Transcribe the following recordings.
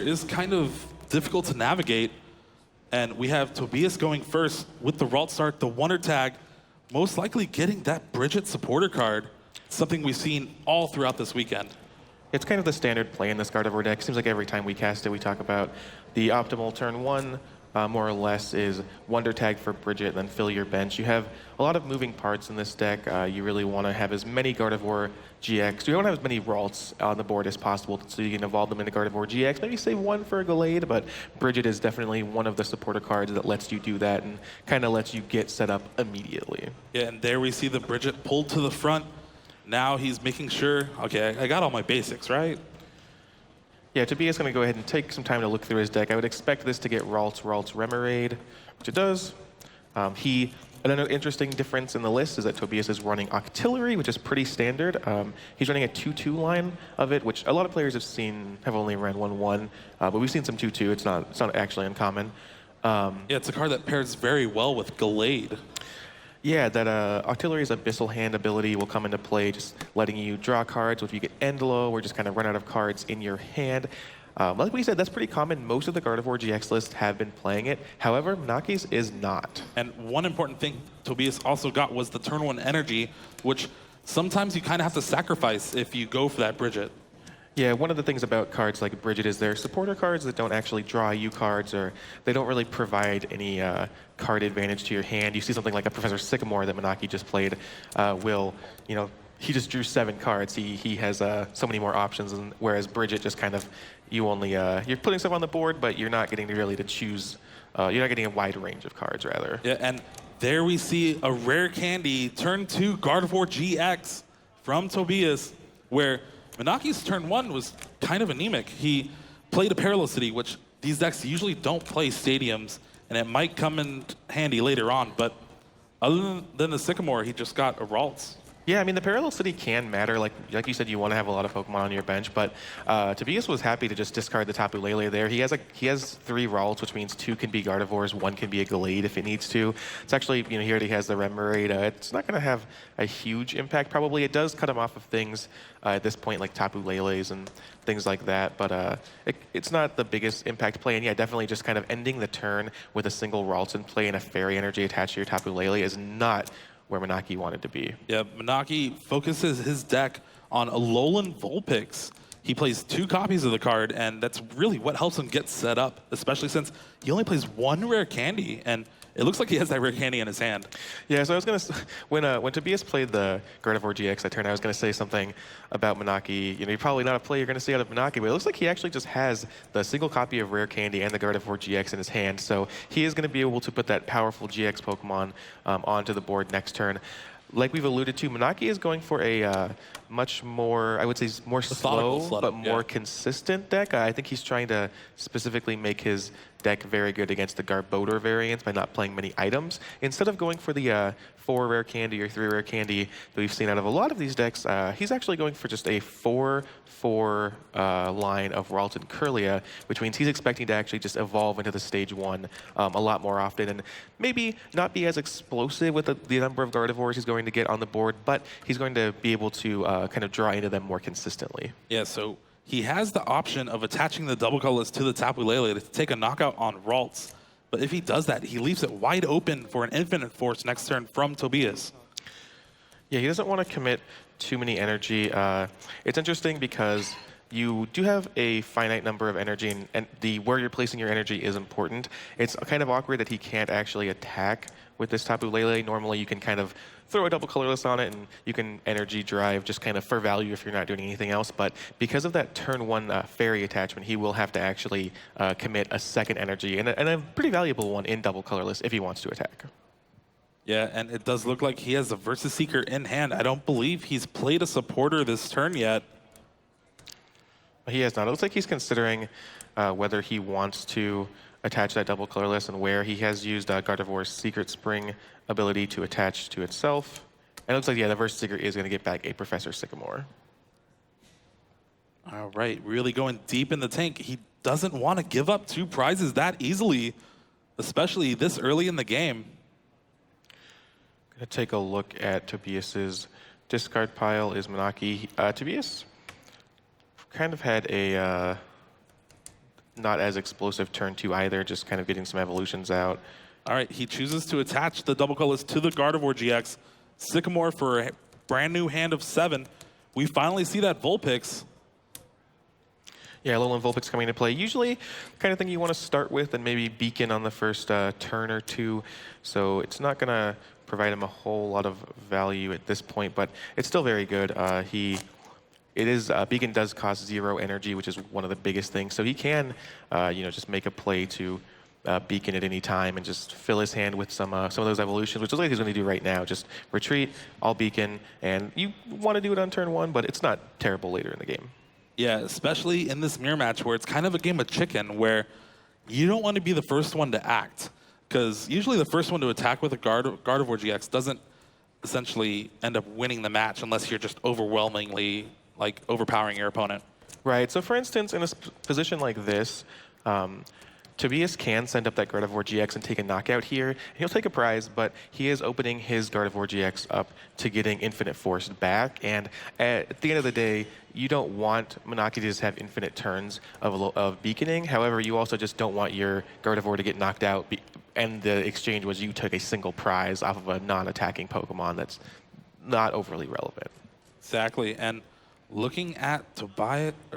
is kind of difficult to navigate. And we have Tobias going first with the Ralt start, the Wonder Tag, most likely getting that Bridget supporter card, something we've seen all throughout this weekend. It's kind of the standard play in this Gardevoir deck. Seems like every time we cast it, we talk about the optimal turn one, more or less, is Wonder Tag for Bridget, then fill your bench. You have a lot of moving parts in this deck. You really want to have as many Gardevoir GX. You don't have as many Ralts on the board as possible, so you can evolve them into Gardevoir GX. Maybe save one for a Gallade, but Bridget is definitely one of the supporter cards that lets you do that and kind of lets you get set up immediately. Yeah, and there we see the Bridget pulled to the front. Now he's making sure, okay, I got all my basics, right? Yeah, Tobias is going to go ahead and take some time to look through his deck. I would expect this to get Ralts, Remoraid, which it does. Another interesting difference in the list is that Tobias is running Octillery, which is pretty standard. He's running a 2-2 line of it, which a lot of players have only ran 1-1, but we've seen some 2-2. It's not actually uncommon. Yeah, it's a card that pairs very well with Gallade. Yeah, that Octillery's Abyssal Hand ability will come into play, just letting you draw cards. If you get end low, or just kind of run out of cards in your hand. Like we said, that's pretty common. Most of the Gardevoir GX lists have been playing it. However, Minaki's is not. And one important thing Tobias also got was the turn one energy, which sometimes you kind of have to sacrifice if you go for that Bridget. Yeah, one of the things about cards like Bridget is they're supporter cards that don't actually draw you cards, or they don't really provide any card advantage to your hand. You see something like a Professor Sycamore that Minaki just played he just drew 7 cards. He has so many more options, whereas Bridget just kind of, you're putting stuff on the board, but you're not getting really to choose, you're not getting a wide range of cards, rather. Yeah, and there we see a rare candy, turn 2 Gardevoir GX from Tobias, where Minaki's turn 1 was kind of anemic. He played a Paralocity, which these decks usually don't play stadiums, and it might come in handy later on, but other than the Sycamore, he just got a Ralts. Yeah, I mean, the Paralocity can matter. Like you said, you want to have a lot of Pokemon on your bench, but Tobias was happy to just discard the Tapu Lele there. He has 3 Ralts, which means 2 can be Gardevoirs, 1 can be a Gallade if it needs to. It's actually, he already has the Remoraid. It's not going to have a huge impact, probably. It does cut him off of things at this point, like Tapu Leles and things like that, but it's not the biggest impact play. And yeah, definitely just kind of ending the turn with a single Ralts in play and a Fairy Energy attached to your Tapu Lele is not where Minaki wanted to be. Yeah, Minaki focuses his deck on Alolan Vulpix. He plays 2 copies of the card, and that's really what helps him get set up, especially since he only plays 1 rare candy, and it looks like he has that rare candy in his hand. Yeah, so I was going to, when Tobias played the Gardevoir GX that turn, I was going to say something about Minaki. You're probably not a play you're going to see out of Minaki, but it looks like he actually just has the single copy of rare candy and the Gardevoir GX in his hand, so he is going to be able to put that powerful GX Pokemon onto the board next turn. Like we've alluded to, Minaki is going for a much more, I would say, more slow but more consistent deck. I think he's trying to specifically make his deck very good against the Garbodor variants by not playing many items. Instead of going for the 4 rare candy or 3 rare candy that we've seen out of a lot of these decks, he's actually going for just a 4-4 line of Ralts and Kirlia, which means he's expecting to actually just evolve into the stage 1 a lot more often, and maybe not be as explosive with the number of Gardevoirs he's going to get on the board, but he's going to be able to kind of draw into them more consistently. Yeah, so he has the option of attaching the double colorless to the Tapu Lele to take a knockout on Ralts. But if he does that, he leaves it wide open for an Infinite Force next turn from Tobias. Yeah, he doesn't want to commit too many energy. It's interesting because you do have a finite number of energy, and where you're placing your energy is important. It's kind of awkward that he can't actually attack with this Tapu Lele. Normally you can kind of throw a double colorless on it and you can energy drive just kind of for value if you're not doing anything else. But because of that turn 1 fairy attachment, he will have to actually commit a second energy, and a pretty valuable one in double colorless if he wants to attack. Yeah, and it does look like he has a Versus Seeker in hand. I don't believe he's played a supporter this turn yet. He has not. It looks like he's considering whether he wants to attach that double colorless and where. He has used Gardevoir's Secret Spring ability to attach to itself. And it looks like, yeah, the Versus Seeker is going to get back a Professor Sycamore. All right, really going deep in the tank. He doesn't want to give up 2 prizes that easily, especially this early in the game. Going to take a look at Tobias's discard pile. Is Minaki. Tobias kind of had a not as explosive turn 2 either, just kind of getting some evolutions out. All right, he chooses to attach the double colorless to the Gardevoir GX. Sycamore for a brand new hand of 7. We finally see that Vulpix. Yeah, Alolan Vulpix coming into play. Usually the kind of thing you want to start with and maybe Beacon on the first turn or 2. So it's not going to provide him a whole lot of value at this point, but it's still very good. Beacon does cost 0 energy, which is one of the biggest things. So he can, just make a play to Beacon at any time and just fill his hand with some of those evolutions, which is what he's going to do right now. Just retreat, all Beacon, and you want to do it on turn 1, but it's not terrible later in the game. Yeah, especially in this mirror match where it's kind of a game of chicken where you don't want to be the first one to act. Because usually the first one to attack with a Gardevoir GX doesn't essentially end up winning the match unless you're just overwhelmingly overpowering your opponent. Right. So for instance, in a position like this, Tobias can send up that Gardevoir GX and take a knockout here. He'll take a prize, but he is opening his Gardevoir GX up to getting Infinite Force back. And at the end of the day, you don't want Minaki to just have infinite turns of beaconing. However, you also just don't want your Gardevoir to get knocked out, and the exchange was you took a single prize off of a non-attacking Pokemon that's not overly relevant. Exactly. And looking at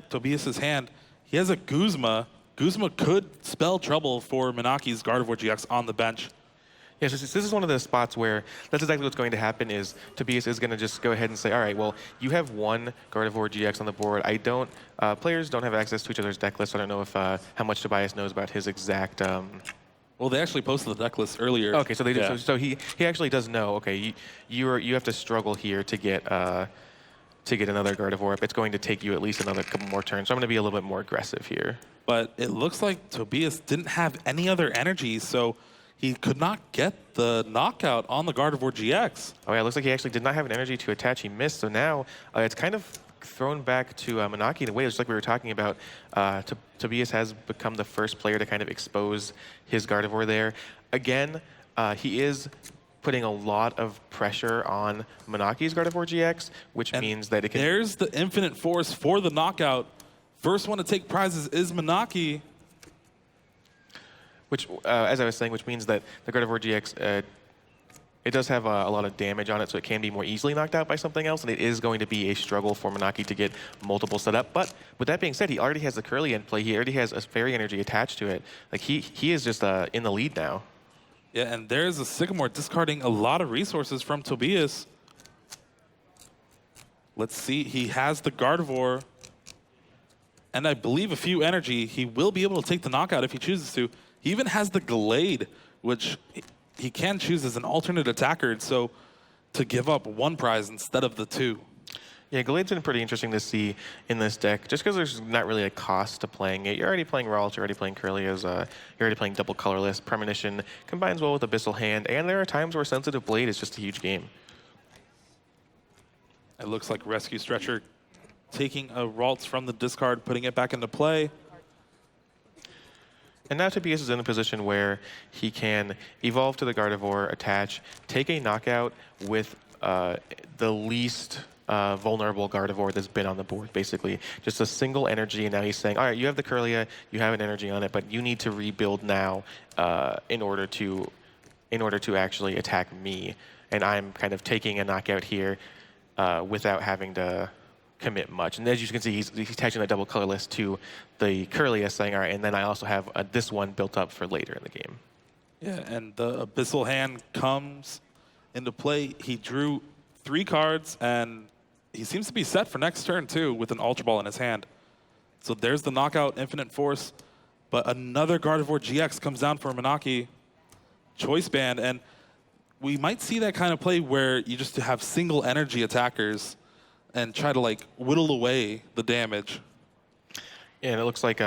Tobias's hand, he has a Guzma. Guzma could spell trouble for Minaki's Gardevoir GX on the bench. Yes, this is one of the spots where that's exactly what's going to happen is Tobias is going to just go ahead and say, all right, well, you have one Gardevoir GX on the board. Players don't have access to each other's deck lists. So I don't know if how much Tobias knows about his exact... Well, they actually posted the deck list earlier. Okay, so they did. Yeah. So he actually does know, okay, you have to struggle here to get another Gardevoir up. It's going to take you at least another couple more turns. So I'm going to be a little bit more aggressive here. But it looks like Tobias didn't have any other energy, so he could not get the knockout on the Gardevoir GX. Oh yeah, it looks like he actually did not have an energy to attach. He missed, so now it's kind of thrown back to Minaki in a way, just like we were talking about. Tobias has become the first player to kind of expose his Gardevoir there. Again, he is putting a lot of pressure on Minaki's Gardevoir GX, which means that it can... There's the Infinite Force for the knockout. First one to take prizes is Minaki. Which, as I was saying, which means that the Gardevoir GX, it does have a lot of damage on it, so it can be more easily knocked out by something else, and it is going to be a struggle for Minaki to get multiple set up. But with that being said, he already has the Curly in play. He already has a Fairy Energy attached to it. Like, he is just in the lead now. Yeah, and there's a Sycamore discarding a lot of resources from Tobias. Let's see, he has the Gardevoir, and I believe a few energy. He will be able to take the knockout if he chooses to. He even has the Glade, which he can choose as an alternate attacker, so to give up one prize instead of the 2. Yeah, Glade's been pretty interesting to see in this deck, just because there's not really a cost to playing it. You're already playing Ralts, you're already playing Curlias, you're already playing double colorless. Premonition combines well with Abyssal Hand, and there are times where Sensitive Blade is just a huge game. It looks like Rescue Stretcher taking a Ralts from the discard, putting it back into play. And now Tobias is in a position where he can evolve to the Gardevoir, attach, take a knockout with the least vulnerable Gardevoir that's been on the board, basically. Just a single energy, and now he's saying, all right, you have the Curlia, you have an energy on it, but you need to rebuild now in order to actually attack me. And I'm kind of taking a knockout here without having to commit much. And as you can see, he's attaching that double colorless to the Curlia, saying, all right, and then I also have this one built up for later in the game. Yeah, and the Abyssal Hand comes into play. He drew 3 cards, and he seems to be set for next turn, too, with an Ultra Ball in his hand. So there's the knockout, Infinite Force. But another Gardevoir GX comes down for Minaki. Choice Band, and we might see that kind of play where you just have single energy attackers and try to whittle away the damage. Yeah, and it looks like,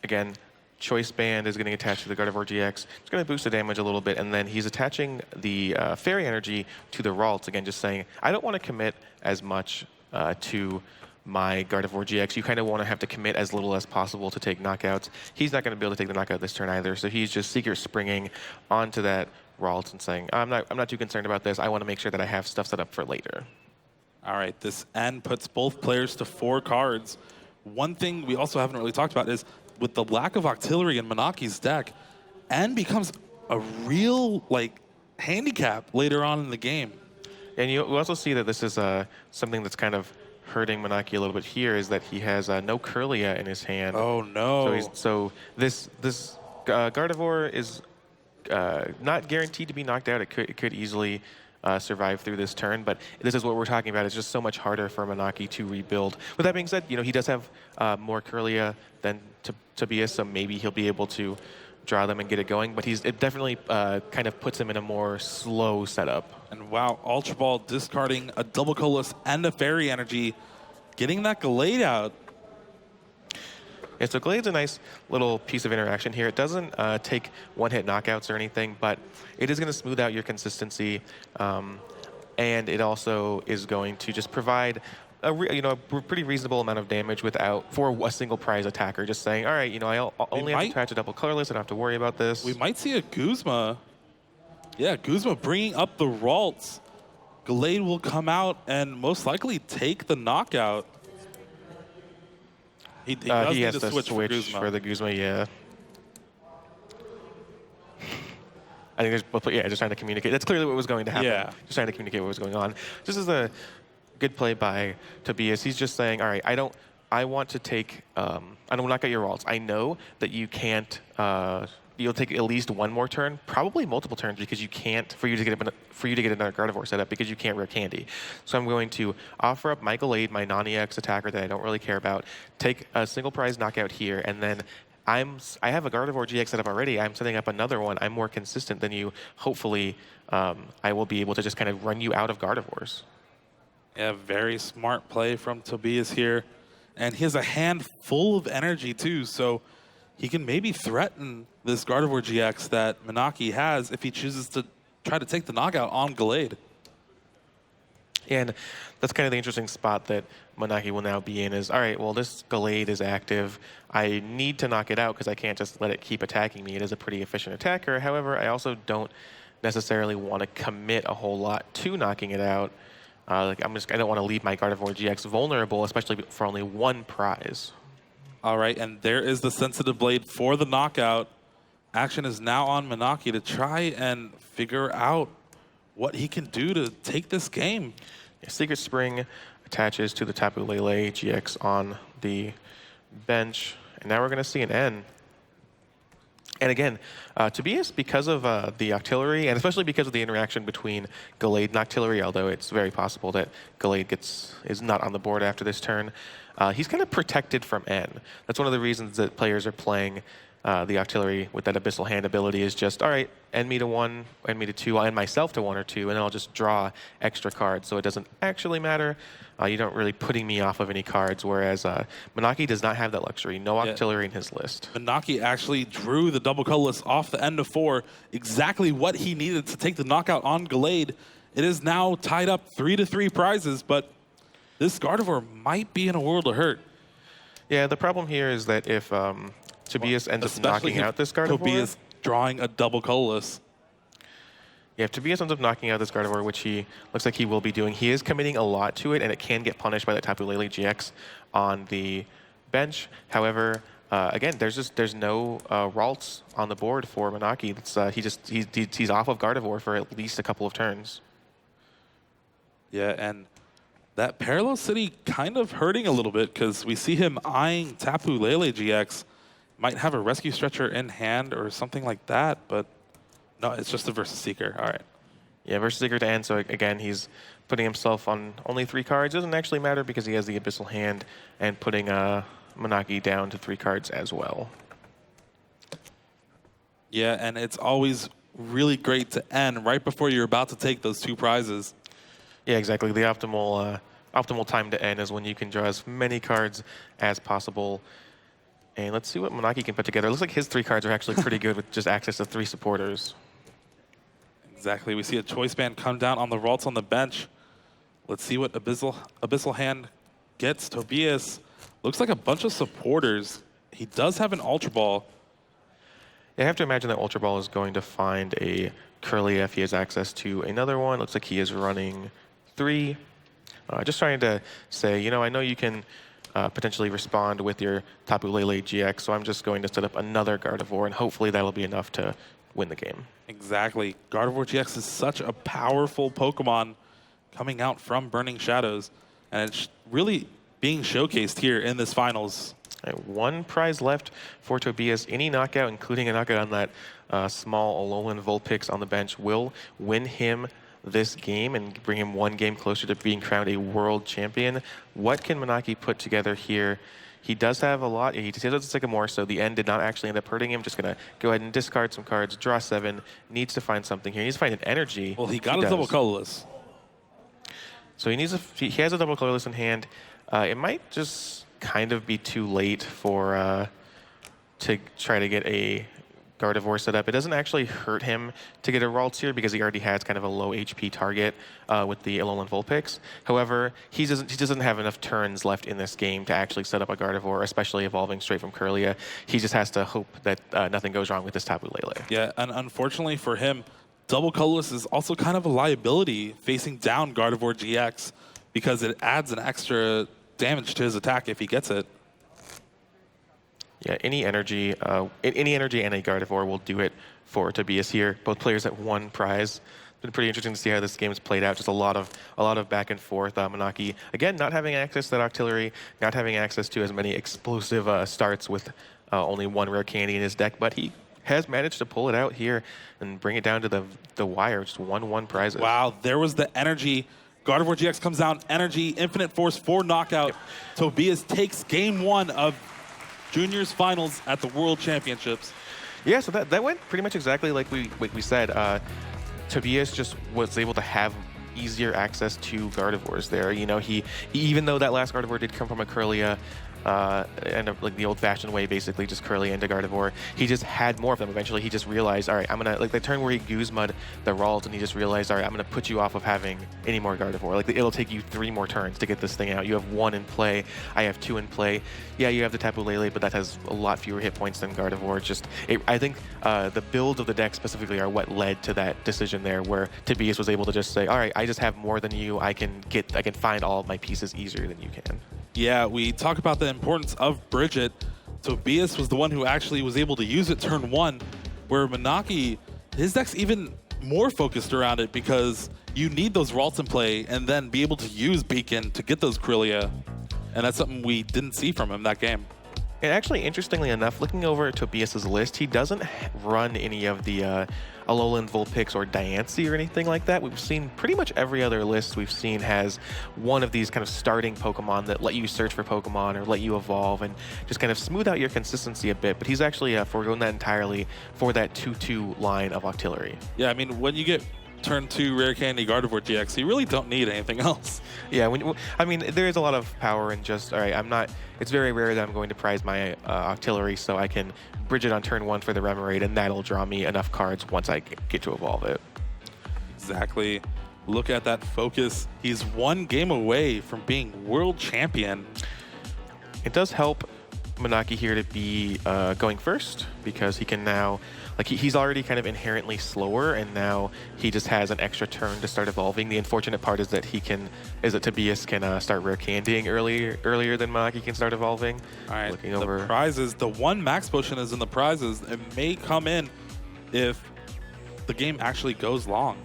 again, Choice Band is getting attached to the Gardevoir GX. It's going to boost the damage a little bit, and then he's attaching the Fairy Energy to the Ralts, again, just saying, I don't want to commit as much to my Gardevoir GX. You kind of want to have to commit as little as possible to take knockouts. He's not going to be able to take the knockout this turn either, so he's just Secret Springing onto that Ralts and saying, I'm not too concerned about this. I want to make sure that I have stuff set up for later. All right, this end puts both players to 4 cards. One thing we also haven't really talked about is with the lack of artillery in Minaki's deck, and becomes a real like handicap later on in the game. And you also see that this is something that's kind of hurting Minaki a little bit here, is that he has no Curlia in his hand. Oh no! So this Gardevoir is not guaranteed to be knocked out. It could easily survive through this turn, but this is what we're talking about. It's just so much harder for Minaki to rebuild. With that being said, he does have more Curlia than Tobias, so maybe he'll be able to draw them and get it going, but it definitely kind of puts him in a more slow setup. And wow, Ultra Ball discarding a double colorless and a Fairy Energy, getting that Gallade out. Yeah, so Glade's a nice little piece of interaction here. It doesn't take one-hit knockouts or anything, but it is going to smooth out your consistency, and it also is going to just provide a pretty reasonable amount of damage for a single prize attacker. Just saying, all right, I only have to attach a double colorless. I don't have to worry about this. We might see a Guzma. Yeah, Guzma bringing up the Ralts. Gallade will come out and most likely take the knockout. He does need has to switch for the Guzma, yeah. I think just trying to communicate. That's clearly what was going to happen. Yeah. Just trying to communicate what was going on. This is a good play by Tobias. He's just saying, all right, I want to take, I don't knock out your Ralts. I know that you can't, you'll take at least one more turn, probably multiple turns, because you can't, for you to get another Gardevoir set up, because you can't rare candy. So I'm going to offer up my Gallade, my non-EX attacker that I don't really care about, take a single prize knockout here, and then I have a Gardevoir GX set up already. I'm setting up another one. I'm more consistent than you. Hopefully, I will be able to just kind of run you out of Gardevoirs. Yeah, very smart play from Tobias here. And he has a hand full of energy too, so he can maybe threaten this Gardevoir GX that Minaki has if he chooses to try to take the knockout on Gallade. And that's kind of the interesting spot that Minaki will now be in is, all right, well, this Gallade is active. I need to knock it out because I can't just let it keep attacking me. It is a pretty efficient attacker. However, I also don't necessarily want to commit a whole lot to knocking it out. I don't want to leave my Gardevoir GX vulnerable, especially for only one prize. All right, and there is the Sensitive Blade for the knockout. Action is now on Minaki to try and figure out what he can do to take this game. Yeah, Secret Spring attaches to the Tapu Lele GX on the bench, and now we're going to see an N. And again, Tobias, because of the Octillery, and especially because of the interaction between Gallade and Octillery, although it's very possible that Gallade is not on the board after this turn, he's kind of protected from N. That's one of the reasons that players are playing the Octillery with that Abyssal Hand ability is just, all right, end me to 1, end me to 2, I'll end myself to 1 or 2, and then I'll just draw extra cards, so it doesn't actually matter. You're not really putting me off of any cards, whereas Minaki does not have that luxury. No Octillery in his list. Minaki actually drew the double colorless off the end of 4, exactly what he needed to take the knockout on Gallade. It is now tied up 3-3 prizes, but this Gardevoir might be in a world of hurt. Yeah, the problem here is that if Tobias ends up knocking out this Gardevoir... Tobias drawing a double colorless. Yeah, if Tobias ends up knocking out this Gardevoir, which he looks like he will be doing, he is committing a lot to it, and it can get punished by that Tapu Lele GX on the bench. However, again, there's no Ralts on the board for Minaki. He's off of Gardevoir for at least a couple of turns. Yeah, and that Parallel City kind of hurting a little bit because we see him eyeing Tapu Lele GX. Might have a Rescue Stretcher in hand or something like that, but no, it's just a Versus Seeker. All right. Yeah, Versus Seeker to end. So again, he's putting himself on only 3 cards. Doesn't actually matter because he has the Abyssal Hand and putting Minaki down to 3 cards as well. Yeah, and it's always really great to end right before you're about to take those 2 prizes. Yeah, exactly. The optimal time to end is when you can draw as many cards as possible. And let's see what Minaki can put together. It looks like his 3 cards are actually pretty good with just access to 3 supporters. Exactly. We see a Choice Band come down on the Ralts on the bench. Let's see what Abyssal Hand gets. Tobias looks like a bunch of supporters. He does have an Ultra Ball. Yeah, I have to imagine that Ultra Ball is going to find a Curly if he has access to another one. Looks like he is running 3. Just trying to say, I know you can potentially respond with your Tapu Lele GX. So I'm just going to set up another Gardevoir, and hopefully that'll be enough to win the game. Exactly. Gardevoir GX is such a powerful Pokemon coming out from Burning Shadows, and it's really being showcased here in this finals. All right, one prize left for Tobias. Any knockout, including a knockout on that small Alolan Vulpix on the bench, will win him this game and bring him one game closer to being crowned a world champion. What can Minaki put together here? He does have a lot. He does a Sycamore, so the end did not actually end up hurting him. Just going to go ahead and discard some cards, draw 7. Needs to find something here. He needs to find an energy. Well, he got a double colorless. So he has a double colorless in hand. It might just kind of be too late for to try to get a Gardevoir set up. It doesn't actually hurt him to get a Ralts here because he already has kind of a low HP target with the Alolan Vulpix. However, he doesn't have enough turns left in this game to actually set up a Gardevoir, especially evolving straight from Kirlia. He just has to hope that nothing goes wrong with this Tapu Lele. Yeah, and unfortunately for him, double colorless is also kind of a liability facing down Gardevoir GX because it adds an extra damage to his attack if he gets it. Yeah, any energy and a Gardevoir will do it for Tobias here. Both players at one prize. It's been pretty interesting to see how this game's played out. Just a lot of back and forth. Minaki, again, not having access to that artillery, not having access to as many explosive starts with only one rare candy in his deck, but he has managed to pull it out here and bring it down to the wire. Just 1-1 prizes. Wow, there was the energy. Gardevoir GX comes down, energy, infinite force for knockout. Yep. Tobias takes game 1 of Juniors finals at the World Championships. Yeah, so that went pretty much exactly like we said. Tobias just was able to have easier access to Gardevoirs there. You know, he even though that last Gardevoir did come from a Kirlia, and like the old-fashioned way, basically just Kirlia into Gardevoir, he just had more of them. Eventually, he just realized, all right, I'm gonna like the turn where he Guzma'd the Ralt, and he just realized, all right, I'm gonna put you off of having any more Gardevoir. Like it'll take you 3 more turns to get this thing out. You have 1 in play. I have 2 in play. Yeah, you have the Tapu Lele, but that has a lot fewer hit points than Gardevoir. I think the build of the deck specifically are what led to that decision there, where Tobias was able to just say, all right, I just have more than you. I can find all of my pieces easier than you can. Yeah, we talk about the importance of Bridget. Tobias was the one who actually was able to use it turn 1, where Minaki, his deck's even more focused around it because you need those Ralts in play and then be able to use Beacon to get those Kirlia. And that's something we didn't see from him that game. And actually, interestingly enough, looking over at Tobias's list, he doesn't run any of the Alolan Vulpix or Diancie or anything like that. We've seen pretty much every other list we've seen has one of these kind of starting Pokemon that let you search for Pokemon or let you evolve and just kind of smooth out your consistency a bit. But he's actually foregoing that entirely for that 2-2 line of Octillery. Yeah, I mean, when you get turn 2 Rare Candy Gardevoir GX, you really don't need anything else. Yeah, I mean, there is a lot of power in just, all right, it's very rare that I'm going to prize my Octillery, so I can bridge it on turn 1 for the Remoraid, and that'll draw me enough cards once I get to evolve it. Exactly. Look at that focus. He's 1 game away from being world champion. It does help Minaki here to be going first, because he can now, like he's already kind of inherently slower, and now he just has an extra turn to start evolving. The unfortunate part is that Tobias can start rare candying earlier than Minaki can start evolving. All right, looking over prizes. The 1 max potion is in the prizes. It may come in if the game actually goes long.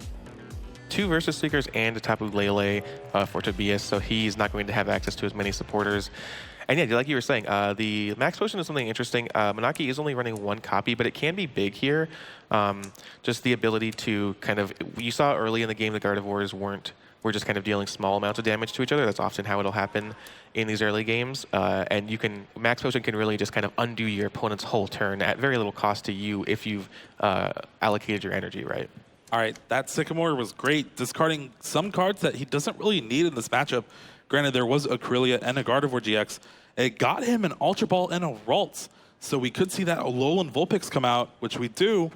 2 Versus Seekers and a Tapu Lele for Tobias, so he's not going to have access to as many supporters. And yeah, like you were saying, the Max Potion is something interesting. Minaki is only running 1 copy, but it can be big here. Just the ability to kind of, you saw early in the game the Gardevoirs were just kind of dealing small amounts of damage to each other. That's often how it'll happen in these early games. And Max Potion can really just kind of undo your opponent's whole turn at very little cost to you if you've allocated your energy right. All right, that Sycamore was great, discarding some cards that he doesn't really need in this matchup. Granted, there was a Kirlia and a Gardevoir GX. It got him an Ultra Ball and a Ralts, so we could see that Alolan Vulpix come out, which we do.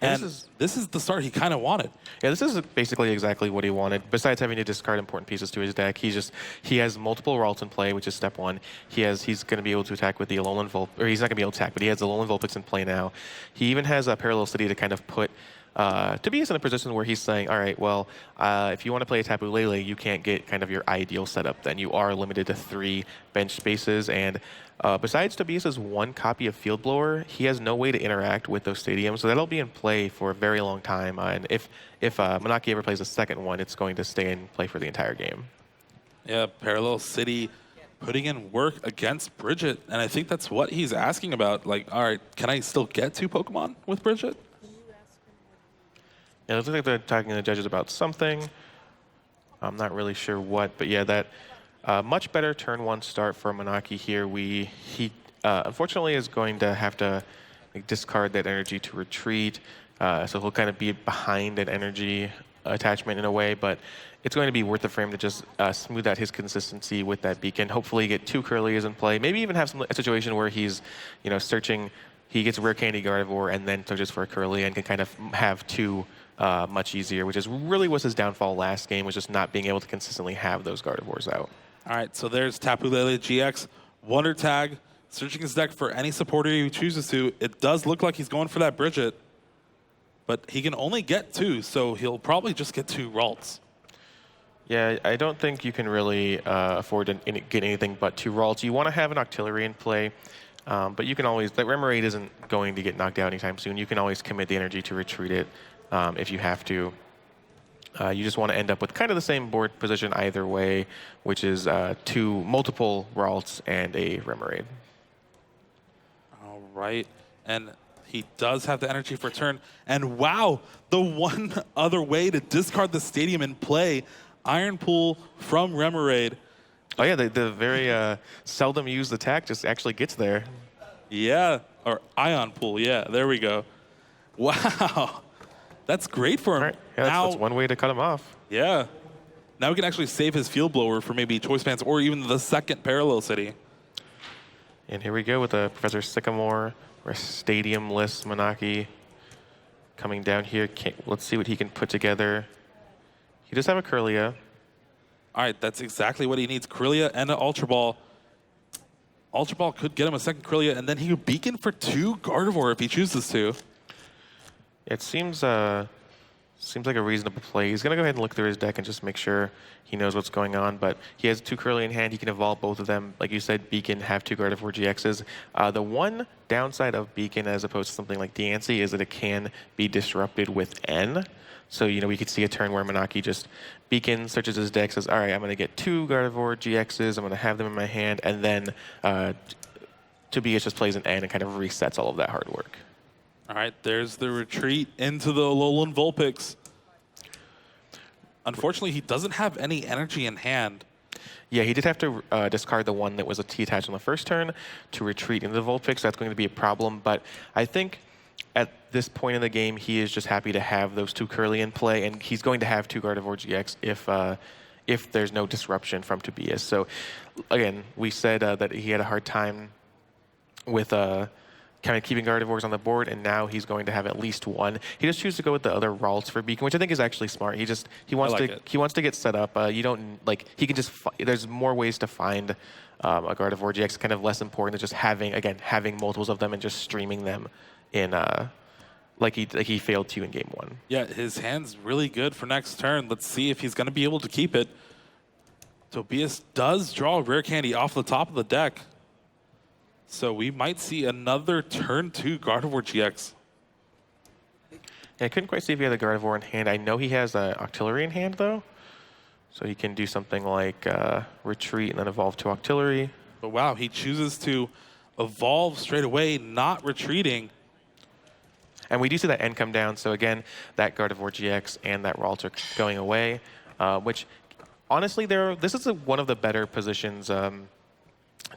And this is the start he kind of wanted. Yeah, this is basically exactly what he wanted. Besides having to discard important pieces to his deck, he has multiple Ralts in play, which is step 1. He's going to be able to attack with the Alolan Vulpix, or he's not going to be able to attack, but he has the Alolan Vulpix in play now. He even has a Parallel City to kind of put Tobias in a position where he's saying, all right, well, if you want to play a Tapu Lele, you can't get kind of your ideal setup then. You are limited to 3 bench spaces, and besides Tobias's 1 copy of Field Blower, he has no way to interact with those stadiums, so that'll be in play for a very long time. And if Minaki ever plays a second one, it's going to stay in play for the entire game. Yeah, Parallel City putting in work against Bridget, and I think that's what he's asking about. Like, all right, can I still get 2 Pokemon with Bridget? Yeah, it looks like they're talking to the judges about something. I'm not really sure what, but yeah, that much better turn 1 start for Minaki here. He unfortunately is going to have to discard that energy to retreat, so he'll kind of be behind an energy attachment in a way, but it's going to be worth it for him to just smooth out his consistency with that beacon. Hopefully get 2 Curlias in play. Maybe even have a situation where he's, searching. He gets a Rare Candy Gardevoir and then searches for a Curlia and can kind of have 2 much easier, which is really was his downfall last game, was just not being able to consistently have those Gardevoirs out. All right, so there's Tapu Lele GX, Wonder Tag, searching his deck for any supporter he chooses to. It does look like he's going for that Bridget, but he can only get 2, so he'll probably just get 2 Ralts. Yeah, I don't think you can really afford to get anything but 2 Ralts. You want to have an Octillery in play, but you can always, the Remoraid isn't going to get knocked out anytime soon. You can always commit the energy to retreat it if you have to. You just want to end up with kind of the same board position either way, which is 2 multiple Ralts and a Remoraid. All right, and he does have the energy for turn. And wow, the one other way to discard the stadium in play, Iron Pool from Remoraid. Oh yeah, the very seldom used attack just actually gets there. Yeah, or Ion Pool, yeah, there we go. Wow, that's great for him. Right. Yeah, that's one way to cut him off. Yeah, now we can actually save his Field Blower for maybe Choice Bands or even the second Parallel City. And here we go with the Professor Sycamore, or stadium-less Minaki coming down here. Let's see what he can put together. He does have a Curlia. All right, that's exactly what he needs. Curlia and an Ultra Ball. Ultra Ball could get him a second Curlia, and then he could beacon for 2 Gardevoir if he chooses to. It seems like a reasonable play. He's going to go ahead and look through his deck and just make sure he knows what's going on. But he has 2 Curly in hand. He can evolve both of them. Like you said, Beacon, have 2 Gardevoir GXs. The one downside of Beacon as opposed to something like Diancie is that it can be disrupted with N. So, we could see a turn where Minaki just Beacon, searches his deck, says, all right, I'm going to get 2 Gardevoir GXs. I'm going to have them in my hand. And then Tobias just plays an N and kind of resets all of that hard work. All right, there's the retreat into the Alolan Vulpix. Unfortunately, he doesn't have any energy in hand. Yeah, he did have to discard the one that was a T attached on the first turn to retreat into the Vulpix. That's going to be a problem. But I think at this point in the game, he is just happy to have those 2 Curly in play, and he's going to have 2 Gardevoir GX if there's no disruption from Tobias. So, again, we said that he had a hard time with kind of keeping Gardevoirs on the board, and now he's going to have at least 1. He just chooses to go with the other Ralts for Beacon, which I think is actually smart. He wants to get set up. You don't he can just there's more ways to find a Gardevoir GX. Kind of less important than just having multiples of them and just streaming them in like he failed to in game 1. Yeah, his hand's really good for next turn. Let's see if he's going to be able to keep it. Tobias does draw a Rare Candy off the top of the deck. So we might see another turn 2 Gardevoir GX. Yeah, I couldn't quite see if he had a Gardevoir in hand. I know he has an Octillery in hand, though. So he can do something like retreat and then evolve to Octillery. But wow, he chooses to evolve straight away, not retreating. And we do see that N come down. So again, that Gardevoir GX and that Ralts are going away, which honestly, this is one of the better positions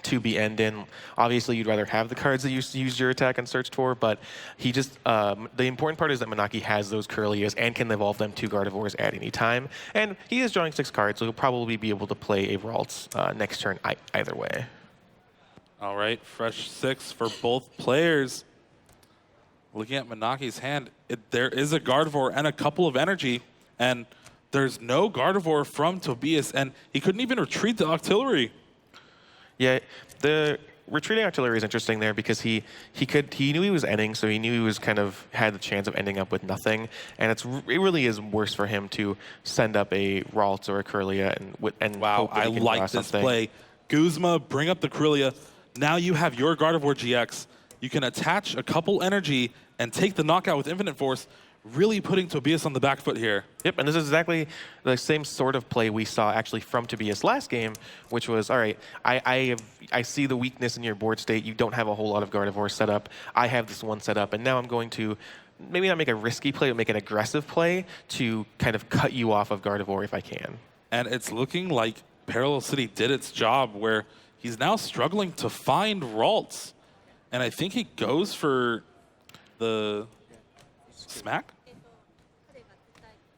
to be end in. Obviously, you'd rather have the cards that you used your attack and searched for, but he just the important part is that Minaki has those Curlias and can evolve them to Gardevoirs at any time. And he is drawing 6 cards, so he'll probably be able to play a Ralts next turn either way. All right, fresh 6 for both players. Looking at Minaki's hand, there is a Gardevoir and a couple of energy, and there's no Gardevoir from Tobias, and he couldn't even retreat the Octillery. Yeah, retreating artillery is interesting there because he knew he was ending, so he knew he was kind of had the chance of ending up with nothing, and it really is worse for him to send up a Ralts or a Kirlia and Wow, hope that I he can like draw this something. play. Guzma, bring up the Kirlia. Now you have your Gardevoir GX. You can attach a couple energy and take the knockout with Infinite Force, really putting Tobias on the back foot here. Yep, and this is exactly the same sort of play we saw actually from Tobias last game, which was, all right, I see the weakness in your board state. You don't have a whole lot of Gardevoir set up. I have this one set up, and now I'm going to maybe not make a risky play, but make an aggressive play to kind of cut you off of Gardevoir if I can. And it's looking like Parallel City did its job where he's now struggling to find Ralts. And I think he goes for the smack?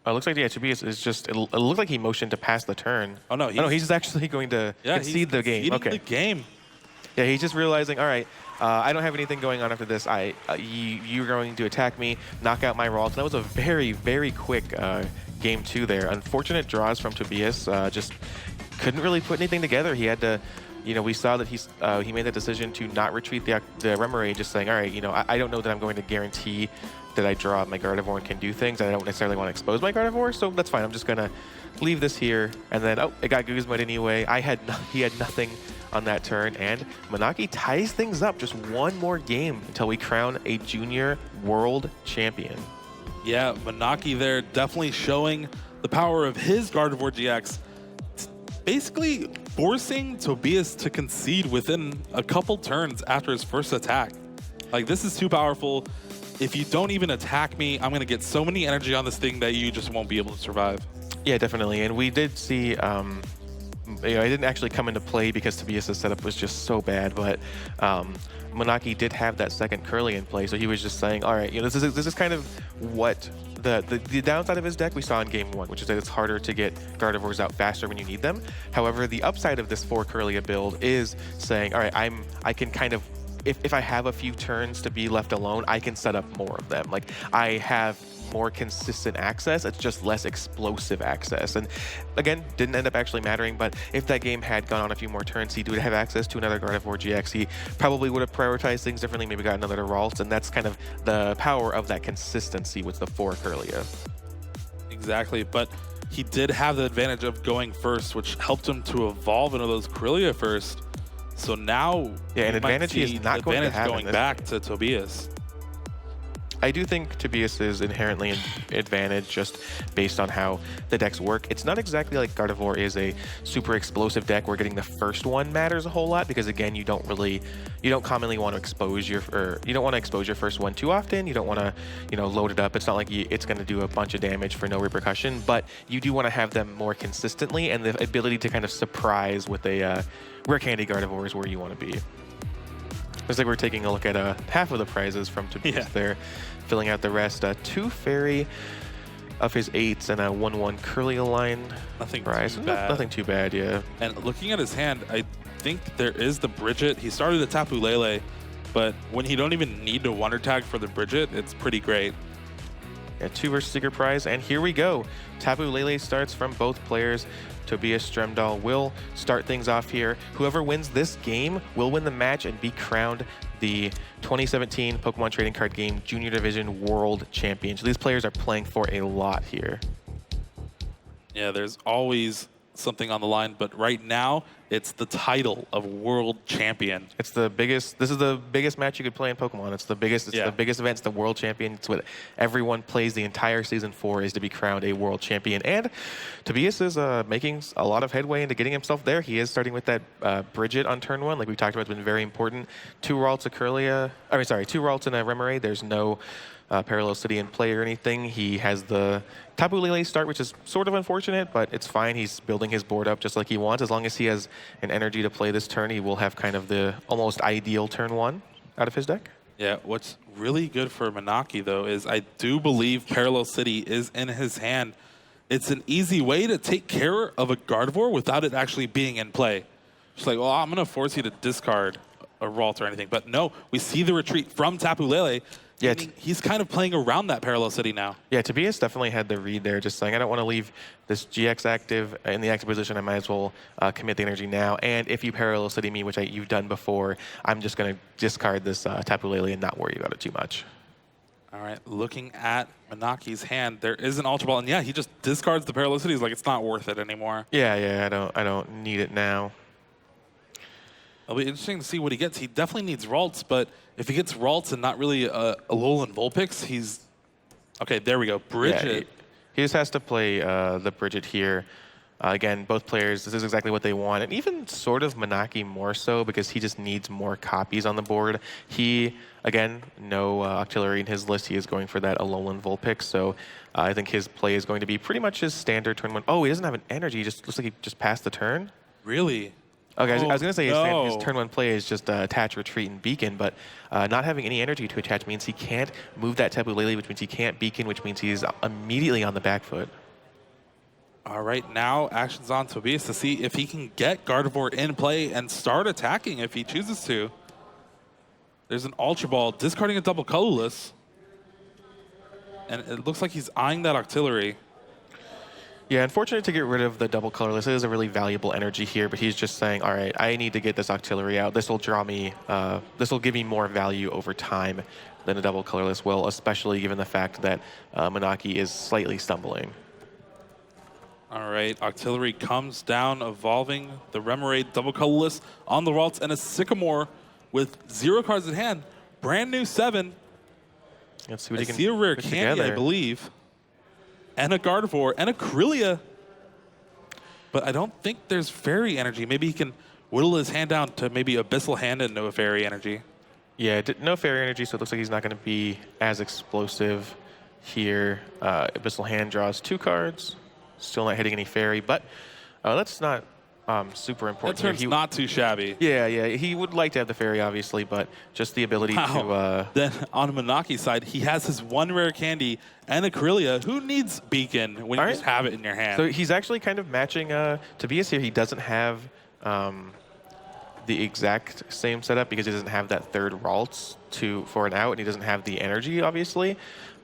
It looks like, yeah, Tobias is just, it looked like he motioned to pass the turn. Oh, no. He's actually going to concede the game. Okay. The game. Yeah, he's just realizing, all right, I don't have anything going on after this. You're going to attack me, knock out my Ralts. That was a very, very quick game 2 there. Unfortunate draws from Tobias. Just couldn't really put anything together. He had to, we saw that he made the decision to not retreat the Remoraid, just saying, all right, I don't know that I'm going to guarantee that I draw my Gardevoir and can do things. I don't necessarily want to expose my Gardevoir, so that's fine. I'm just going to leave this here. And then, it got Guzma anyway. He had nothing on that turn, and Minaki ties things up. Just one more game until we crown a junior world champion. Yeah, Minaki there definitely showing the power of his Gardevoir GX. Basically forcing Tobias to concede within a couple turns after his first attack. Like, this is too powerful. If you don't even attack me, I'm going to get so many energy on this thing that you just won't be able to survive. Yeah, definitely. And we did see, it didn't actually come into play because Tobias' setup was just so bad, but Minaki did have that second Curly in play, so he was just saying, all right, this is kind of what the downside of his deck we saw in game 1, which is that it's harder to get Gardevoirs out faster when you need them. However, the upside of this 4 Curlia build is saying, all right, I can kind of, if I have a few turns to be left alone, I can set up more of them. Like, I have more consistent access, it's just less explosive access. And again, didn't end up actually mattering, but if that game had gone on a few more turns, he would have access to another Gardevoir GX. He probably would have prioritized things differently, maybe got another Ralts, and that's kind of the power of that consistency with the 4 Curlia. Exactly, but he did have the advantage of going first, which helped him to evolve into those Kirlia first. So now, yeah, an advantage he is not going to have going back to Tobias. I do think Tobias is inherently an advantage just based on how the decks work. It's not exactly like Gardevoir is a super explosive deck where getting the first one matters a whole lot, because again, you don't commonly want to expose your first one too often. You don't want to, load it up. It's not like it's going to do a bunch of damage for no repercussion, but you do want to have them more consistently, and the ability to kind of surprise with a Rare Candy Gardevoir is where you want to be. Looks like we're taking a look at half of the prizes from Tobias there, filling out the rest. 2 Fairy of his 8s and a 1/1 Curly line Nothing prize. too bad. Nothing too bad, yeah. And looking at his hand, I think there is the Bridget. He started the Tapu Lele, but when he don't even need to Wonder Tag for the Bridget, it's pretty great. Yeah, 2 versus Secret Prize, and here we go. Tapu Lele starts from both players. Tobias Stromdal will start things off here. Whoever wins this game will win the match and be crowned the 2017 Pokemon Trading Card Game Junior Division World Champion. So these players are playing for a lot here. Yeah, there's always something on the line, but right now it's the title of World Champion. It's the biggest. This is the biggest match you could play in Pokemon. It's the biggest. It's the biggest event. It's the World Champion. It's what everyone plays the entire season for, is to be crowned a World Champion. And Tobias is making a lot of headway into getting himself there. He is starting with that Bridget on turn 1, like we talked about. It's been very important. 2 Ralts, a Curlia. 2 Ralts and a Remoraid. There's no Parallel City in play or anything. He has the Tapu Lele start, which is sort of unfortunate, but it's fine. He's building his board up just like he wants. As long as he has an energy to play this turn, he will have kind of the almost ideal turn 1 out of his deck. Yeah, what's really good for Minaki, though, is I do believe Parallel City is in his hand. It's an easy way to take care of a Gardevoir without it actually being in play. Just like, well, I'm going to force you to discard a Ralt or anything. But no, we see the retreat from Tapu Lele. Yeah, He's kind of playing around that Parallel City now. Yeah, Tobias definitely had the read there, just saying, I don't want to leave this GX active in the active position. I might as well commit the energy now. And if you Parallel City me, which you've done before, I'm just going to discard this Tapu Lele and not worry about it too much. All right, looking at Minaki's hand, there is an Ultra Ball, and yeah, he just discards the Parallel Cities like it's not worth it anymore. Yeah, I don't need it now. It'll be interesting to see what he gets. He definitely needs Ralts, but if he gets Ralts and not really a Alolan Vulpix, he's... Okay, there we go. Bridget. Yeah, he just has to play the Bridget here. Again, both players, this is exactly what they want. And even sort of Minaki more so because he just needs more copies on the board. He, again, no Octillery in his list. He is going for that Alolan Vulpix. So I think his play is going to be pretty much his standard turn one. Oh, he doesn't have an energy. He just looks like he just passed the turn. Really? Okay, I was going to say no. his turn one play is just attach, retreat, and beacon, but not having any energy to attach means he can't move that Tapu Lele, which means he can't beacon, which means he's immediately on the back foot. All right, now actions on Tobias to see if he can get Gardevoir in play and start attacking if he chooses to. There's an Ultra Ball, discarding a double colorless. And it looks like he's eyeing that Octillery. Yeah, unfortunate to get rid of the double colorless. It is a really valuable energy here, but he's just saying, all right, I need to get this Octillery out. This will draw me, this will give me more value over time than a double colorless will, especially given the fact that Minaki is slightly stumbling. All right, Octillery comes down, evolving the Remoraid double colorless on the Ralts, and a Sycamore with 0 cards in hand. Brand new 7. Let's see what I he can see a rare put candy, together. I believe. And a Gardevoir, and a Corellia. But I don't think there's Fairy energy. Maybe he can whittle his hand down to maybe Abyssal Hand and no Fairy energy. Yeah, no Fairy energy, so it looks like he's not going to be as explosive here. Abyssal Hand draws 2 cards. Still not hitting any Fairy, but that's not super important. That turn's not too shabby. Yeah, he would like to have the Fairy, obviously, but just the ability to... Then on Minaki's side, he has his 1 rare candy and a Corellia. Who needs Beacon when you just have it in your hand? So he's actually kind of matching Tobias here. He doesn't have the exact same setup because he doesn't have that 3rd Ralts for an out, and he doesn't have the energy, obviously,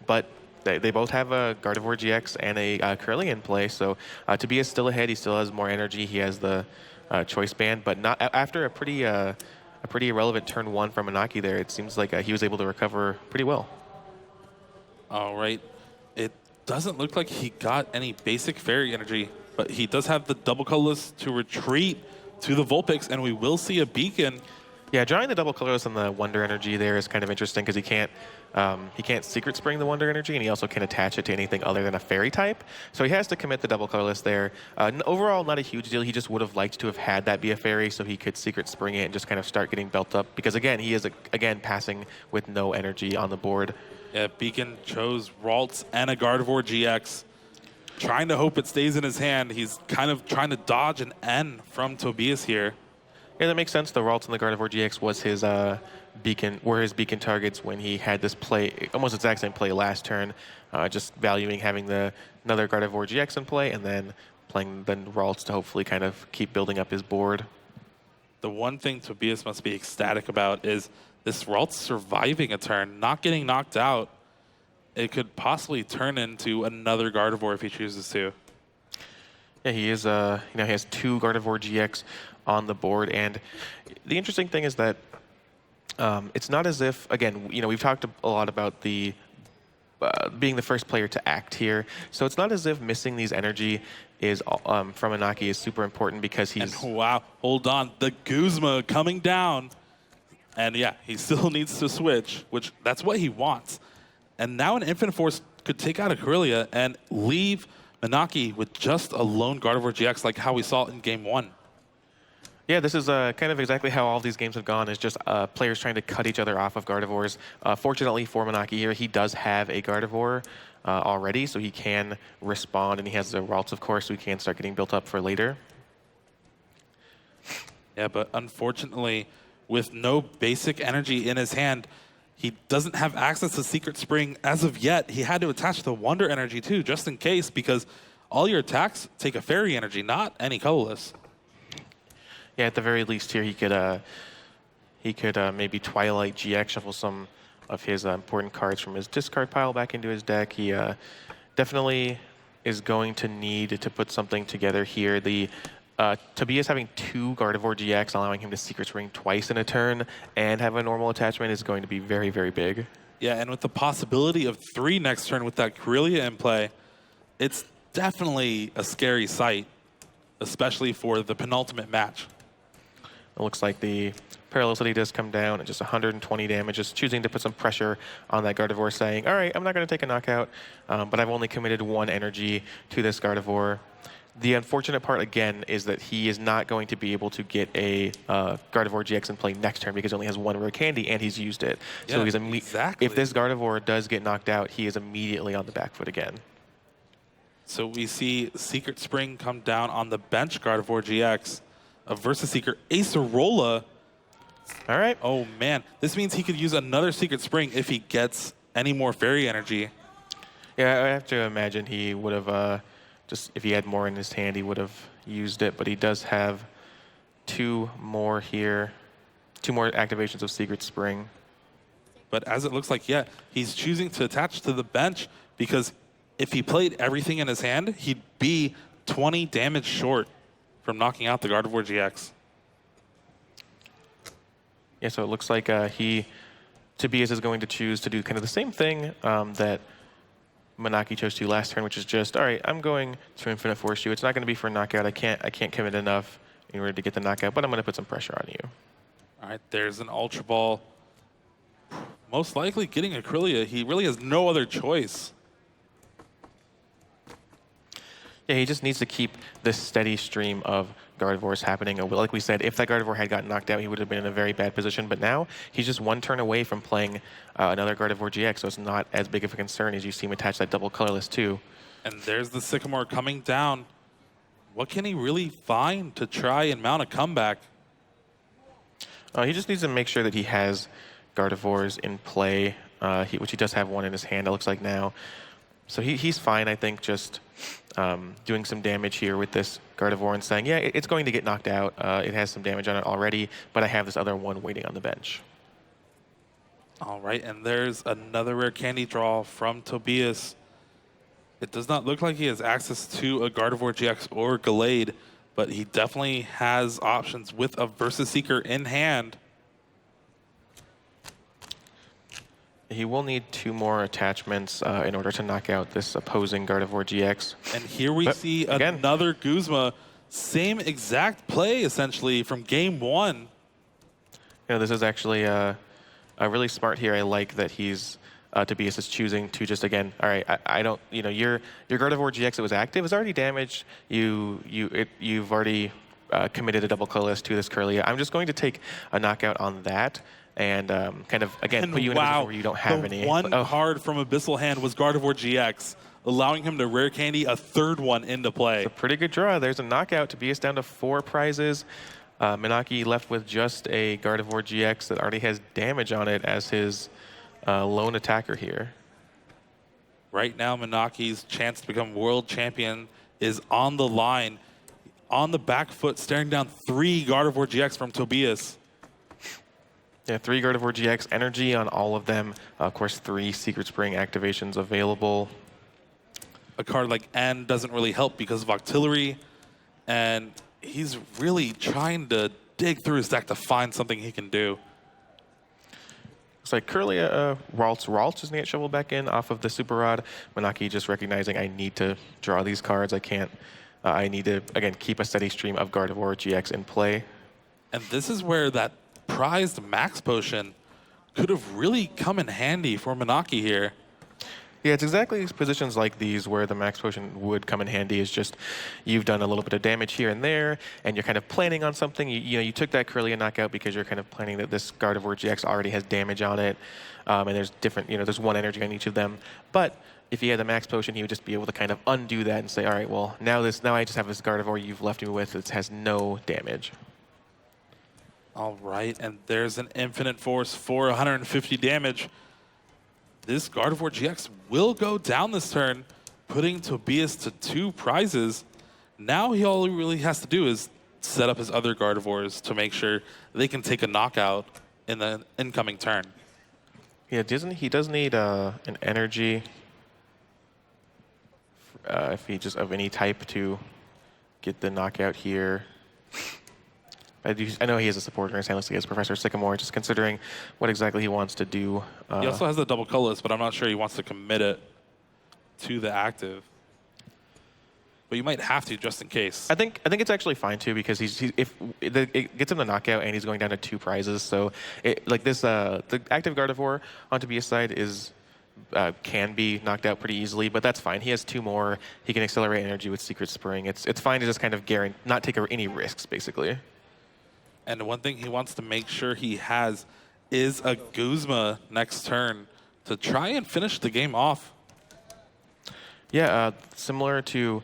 but... They both have a Gardevoir GX and a Corellia in play, so Tobias still ahead. He still has more energy. He has the choice band, but not after a pretty irrelevant turn 1 from Minaki there. It seems like he was able to recover pretty well. All right. It doesn't look like he got any basic Fairy energy, but he does have the double colorless to retreat to the Vulpix, and we will see a Beacon. Yeah, drawing the double colorless on the Wonder Energy there is kind of interesting because he can't Secret Spring the Wonder Energy, and he also can't attach it to anything other than a Fairy type. So he has to commit the double colorless there. Overall, not a huge deal. He just would have liked to have had that be a Fairy so he could Secret Spring it and just kind of start getting built up. Because again, he is again passing with no energy on the board. Yeah, Beacon chose Ralts and a Gardevoir GX. Trying to hope it stays in his hand. He's kind of trying to dodge an N from Tobias here. Yeah, that makes sense. The Ralts and the Gardevoir GX was his his beacon targets when he had this play, almost exact same play last turn, just valuing having another Gardevoir GX in play and then playing the Ralts to hopefully kind of keep building up his board. The one thing Tobias must be ecstatic about is this Ralts surviving a turn, not getting knocked out. It could possibly turn into another Gardevoir if he chooses to. Yeah, he is. He has 2 Gardevoir GX on the board, and the interesting thing is that it's not as if, again, we've talked a lot about the being the first player to act here, so it's not as if missing these energy is from Minaki is super important because he's. And wow, hold on, the Guzma coming down, and yeah, he still needs to switch, which that's what he wants. And now an Infinite Force could take out a Corellia and leave Minaki with just a lone Gardevoir GX like how we saw in Game 1. Yeah, this is kind of exactly how all of these games have gone, is just players trying to cut each other off of Gardevoirs. Fortunately for Minaki here, he does have a Gardevoir already, so he can respond, and he has the Ralts, of course, so he can start getting built up for later. Yeah, but unfortunately, with no basic energy in his hand, he doesn't have access to Secret Spring as of yet. He had to attach the Wonder Energy too, just in case, because all your attacks take a Fairy energy, not any colorless. Yeah, at the very least here, he could he could maybe Twilight GX, shuffle some of his important cards from his discard pile back into his deck. He definitely is going to need to put something together here. The Tobias having 2 Gardevoir GX, allowing him to Secret Spring twice in a turn and have a normal attachment is going to be very, very big. Yeah, and with the possibility of 3 next turn with that Corellia in play, it's definitely a scary sight, especially for the penultimate match. It looks like the Paralycity does come down at just 120 damage, just choosing to put some pressure on that Gardevoir, saying, all right, I'm not going to take a knockout, but I've only committed 1 energy to this Gardevoir. The unfortunate part, again, is that he is not going to be able to get a Gardevoir GX in play next turn because he only has 1 rare candy and he's used it. Yeah, so he's exactly. If this Gardevoir does get knocked out, he is immediately on the back foot again. So we see Secret Spring come down on the bench Gardevoir GX. A Versus Seeker Acerola. All right. Oh, man. This means he could use another Secret Spring if he gets any more Fairy Energy. Yeah, I have to imagine he would have, just if he had more in his hand, he would have used it. But he does have 2 more here, 2 more activations of Secret Spring. But as it looks like, yeah, he's choosing to attach to the bench because if he played everything in his hand, he'd be 20 damage short from knocking out the Gardevoir GX. Yeah, so it looks like Tobias is going to choose to do kind of the same thing that Minaki chose to last turn, which is just, all right, I'm going to Infinite Force you. It's not going to be for a knockout. I can't commit enough in order to get the knockout, but I'm going to put some pressure on you. All right, there's an Ultra Ball. Most likely getting a Corellia. He really has no other choice. Yeah, he just needs to keep this steady stream of Gardevoirs happening. Like we said, if that Gardevoir had gotten knocked out, he would have been in a very bad position. But now he's just 1 turn away from playing another Gardevoir GX, so it's not as big of a concern as you see him attach that double colorless too. And there's the Sycamore coming down. What can he really find to try and mount a comeback? He just needs to make sure that he has Gardevoirs in play, which he does have 1 in his hand, it looks like now. So he's fine, I think, just doing some damage here with this Gardevoir and saying, yeah, it's going to get knocked out. It has some damage on it already, but I have this other one waiting on the bench. All right, and there's another rare candy draw from Tobias. It does not look like he has access to a Gardevoir GX or Gallade, but he definitely has options with a Versus Seeker in hand. He will need 2 more attachments in order to knock out this opposing Gardevoir GX. And here we see another Guzma. Same exact play, essentially, from game 1. You know, this is actually really smart here. I like that Tobias is choosing to just, again, all right, I don't, you know, your Gardevoir GX that was active is already damaged. You've already committed a double colorless to this Corellia. I'm just going to take a knockout on that. And kind of, again, put you in a position where you don't have any. One card from Abyssal hand was Gardevoir GX, allowing him to rare candy a 3rd one into play. It's a pretty good draw. There's a knockout. Tobias down to 4 prizes. Minaki left with just a Gardevoir GX that already has damage on it as his lone attacker here. Right now, Minaki's chance to become world champion is on the line. On the back foot, staring down 3 Gardevoir GX from Tobias. Yeah, 3 Gardevoir GX, energy on all of them. Of course, 3 Secret Spring activations available. A card like N doesn't really help because of Octillery, and he's really trying to dig through his deck to find something he can do. Looks like Corellia Ralts is going to get shoveled back in off of the Super Rod. Minaki just recognizing I need to draw these cards. I need to, again, keep a steady stream of Gardevoir GX in play. And this is where that prized Max Potion could have really come in handy for Minaki here. Yeah, it's exactly positions like these where the Max Potion would come in handy. Is just you've done a little bit of damage here and there, and you're kind of planning on something. You took that Corellia knockout because you're kind of planning that this Gardevoir GX already has damage on it, and there's different, there's 1 energy on each of them. But if he had the Max Potion, he would just be able to kind of undo that and say, all right, well, now I just have this Gardevoir you've left me with that has no damage. All right, and there's an Infinite Force for 150 damage. This Gardevoir GX will go down this turn, putting Tobias to 2 prizes. Now all he really has to do is set up his other Gardevoirs to make sure they can take a knockout. in the incoming turn. Yeah, he does need an energy if he just of any type to get the knockout here. I know he has a supporter in his hand, looks like he has Professor Sycamore, just considering what exactly he wants to do. He also has the double colorless, but I'm not sure he wants to commit it to the active. But you might have to just in case. I think it's actually fine too, because if it gets him the knockout and he's going down to 2 prizes. So the active Gardevoir on Tobias' side is can be knocked out pretty easily, but that's fine. He has 2 more. He can accelerate energy with Secret Spring. It's fine to just kind of not take any risks, basically. And one thing he wants to make sure he has is a Guzma next turn to try and finish the game off. Yeah, similar to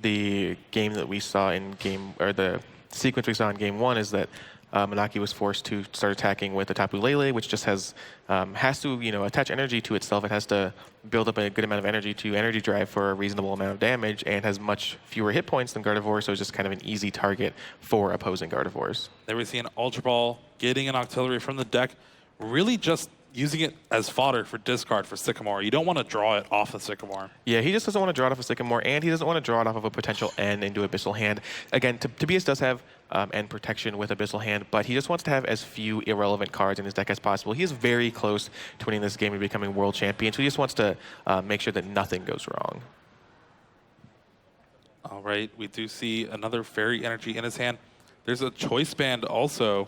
the game that we saw in the sequence we saw in game 1 is that Minaki was forced to start attacking with the Tapu Lele, which just has to attach energy to itself. It has to build up a good amount of energy to energy drive for a reasonable amount of damage, and has much fewer hit points than Gardevoir, so it's just kind of an easy target for opposing Gardevoirs. There we see an Ultra Ball getting an Octillery from the deck, really just using it as fodder for discard for Sycamore. You don't want to draw it off of Sycamore. Yeah, he just doesn't want to draw it off of Sycamore, and he doesn't want to draw it off of a potential N into Abyssal Hand. Again, Tobias does have N protection with Abyssal Hand, but he just wants to have as few irrelevant cards in his deck as possible. He is very close to winning this game and becoming world champion, so he just wants to make sure that nothing goes wrong. All right, we do see another Fairy Energy in his hand. There's a Choice Band also.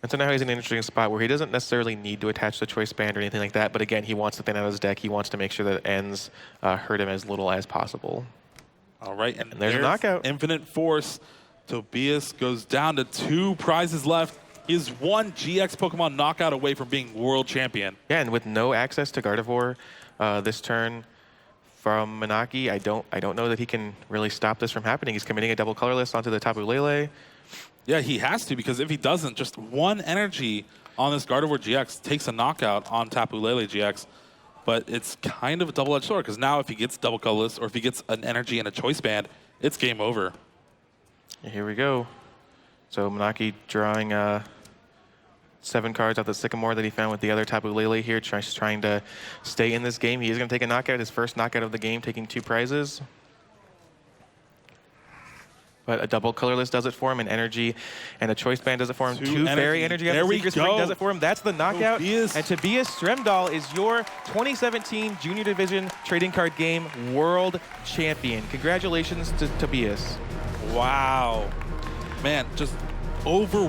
And so now he's in an interesting spot where he doesn't necessarily need to attach the Choice Band or anything like that, but again, he wants to thin out his deck. He wants to make sure that ends hurt him as little as possible. All right, and there's a knockout. Infinite Force. Tobias goes down to 2 prizes left. He's 1 GX Pokemon knockout away from being world champion. Yeah, and with no access to Gardevoir this turn from Minaki, I don't know that he can really stop this from happening. He's committing a double colorless onto the Tapu Lele. Yeah, he has to, because if he doesn't, just 1 energy on this Gardevoir GX takes a knockout on Tapu Lele GX. But it's kind of a double-edged sword, because now if he gets double colorless or if he gets an energy and a Choice Band, it's game over. Here we go. So Minaki drawing 7 cards out the Sycamore that he found with the other Tapu Lele here, trying to stay in this game. He is going to take a knockout, his first knockout of the game, taking 2 prizes. But a double colorless does it for him, and energy, and a Choice Band does it for him. 2 fairy energy out the Secret Spring does it for him. That's the knockout. Tobias. And Tobias Stromdal is your 2017 Junior Division Trading Card Game World Champion. Congratulations to Tobias. Wow. Man, just over.